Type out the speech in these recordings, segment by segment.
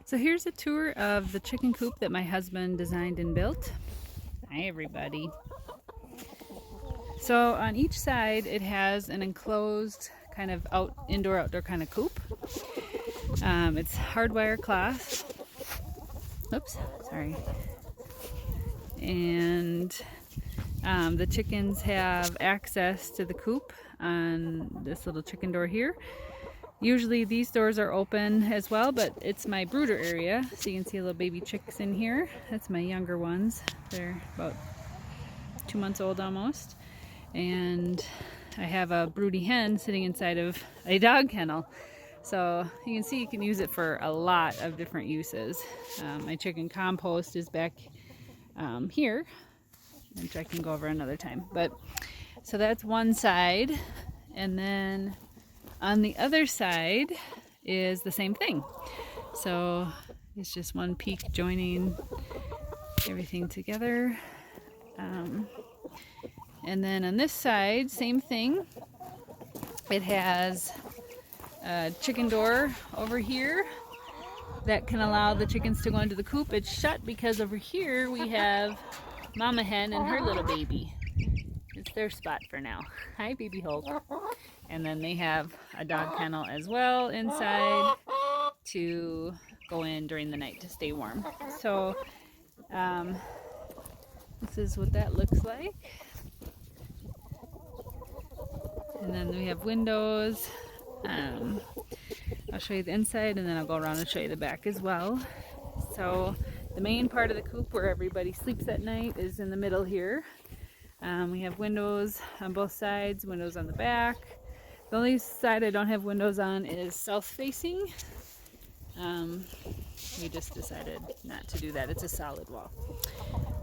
So here's a tour of the chicken coop that my husband designed and built. Hi everybody. So on each side it has an enclosed kind of indoor-outdoor kind of coop. It's hardwire cloth. Oops, sorry. And the chickens have access to the coop on this little chicken door here. Usually these doors are open as well, but it's my brooder area. So you can see little baby chicks in here. That's my younger ones. They're about 2 months old almost. And I have a broody hen sitting inside of a dog kennel. So you can see you can use it for a lot of different uses. My chicken compost is back here, which I can go over another time. But so that's one side. And then on the other side is the same thing. So it's just one peak joining everything together. And then on this side, same thing. It has a chicken door over here that can allow the chickens to go into the coop. It's shut because over here we have Mama Hen and her little baby. It's their spot for now. Hi, Baby Hope. And then they have a dog kennel as well inside to go in during the night to stay warm. So this is what that looks like. And then we have windows. I'll show you the inside and then I'll go around and show you the back as well. So the main part of the coop where everybody sleeps at night is in the middle here. We have windows on both sides, windows on the back. The only side I don't have windows on is south facing. We just decided not to do that. It's a solid wall.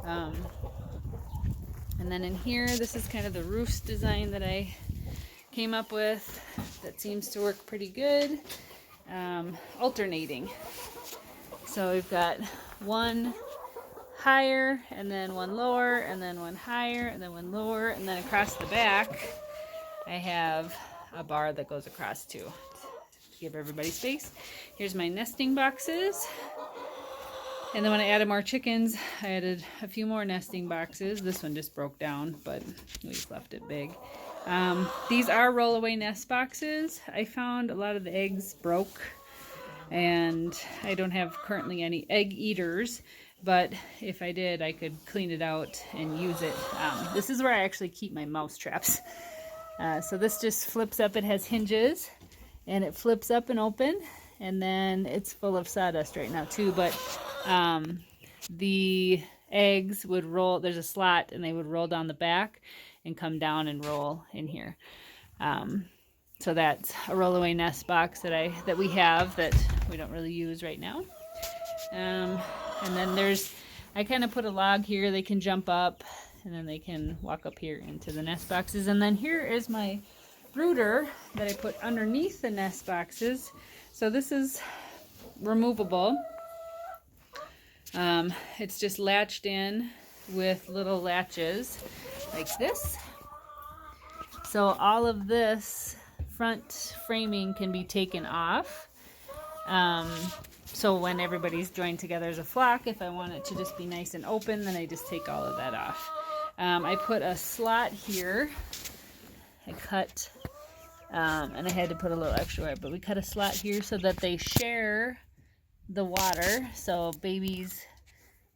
And then in here, this is kind of the roofs design that I came up with that seems to work pretty good. Alternating. So we've got one higher and then one lower and then one higher and then one lower, and then across the back I have a bar that goes across too to give everybody space. Here's my nesting boxes. And then when I added more chickens, I added a few more nesting boxes. This one just broke down, but we just left it big. These are roll-away nest boxes. I found a lot of the eggs broke, and I don't have currently any egg eaters, but if I did, I could clean it out and use it. This is where I actually keep my mouse traps. So this just flips up. It has hinges, and it flips up and open, and then it's full of sawdust right now too, but the eggs would roll. There's a slot, and they would roll down the back and come down and roll in here. So that's a roll-away nest box that we have that we don't really use right now. And then I kind of put a log here. They can jump up, and then they can walk up here into the nest boxes. And then here is my brooder that I put underneath the nest boxes. So this is removable. It's just latched in with little latches like this. So all of this front framing can be taken off. So when everybody's joined together as a flock, if I want it to just be nice and open, then I just take all of that off. I put a slot here. I cut, and I had to put a little extra wire, but we cut a slot here so that they share the water. So babies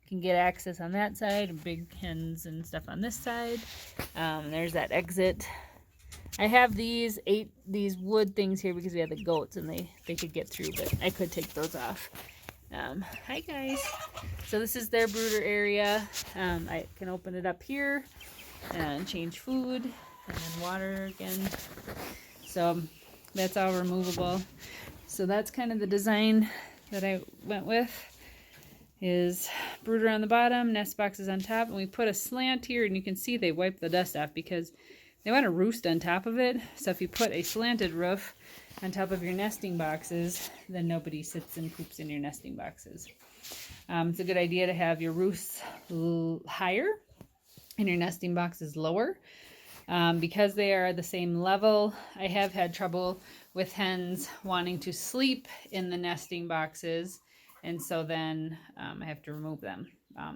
can get access on that side, and big hens and stuff on this side. There's that exit. I have these wood things here because we have the goats and they could get through, but I could take those off. Hi guys. So this is their brooder area. I can open it up here and change food and then water again. So that's all removable. So that's kind of the design that I went with. Is brooder on the bottom, nest boxes on top, and we put a slant here, and you can see they wipe the dust off because they want to roost on top of it. So if you put a slanted roof on top of your nesting boxes, then nobody sits and poops in your nesting boxes. It's a good idea to have your roofs higher and your nesting boxes lower. Because they are the same level, I have had trouble with hens wanting to sleep in the nesting boxes And so then I have to remove them.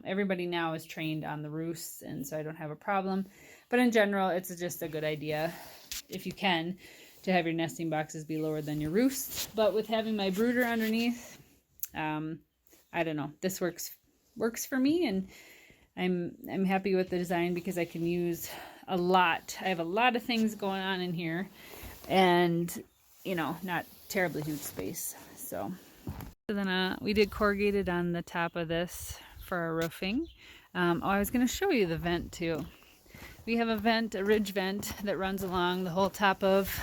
Everybody now is trained on the roosts, and so I don't have a problem. But in general, it's just a good idea, if you can, to have your nesting boxes be lower than your roosts. But with having my brooder underneath, I don't know, this works for me, and I'm happy with the design because I can use a lot. I have a lot of things going on in here, and you know, not terribly huge space. So then we did corrugated on the top of this for our roofing. I was going to show you the vent too. We have a vent, a ridge vent that runs along the whole top of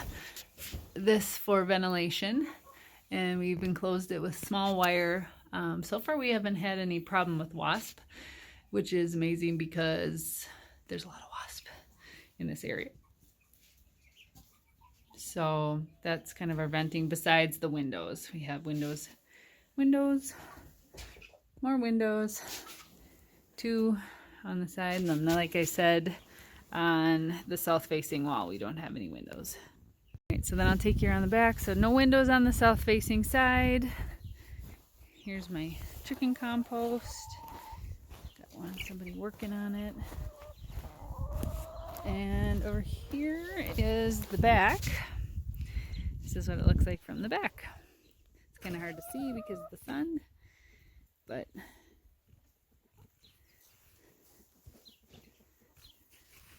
this for ventilation, and we've enclosed it with small wire. So far we haven't had any problem with wasp, which is amazing because there's a lot of wasp in this area. So that's kind of our venting. Besides the windows, we have windows, more windows, 2 on the side, and then like I said, on the south facing wall we don't have any windows. All right, so then I'll take you around the back. So no windows on the south facing side. Here's my chicken compost. Got somebody working on it. And over here is the back. This is what it looks like from the back. It's kind of hard to see because of the sun, but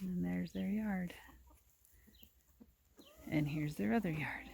and there's their yard. And here's their other yard.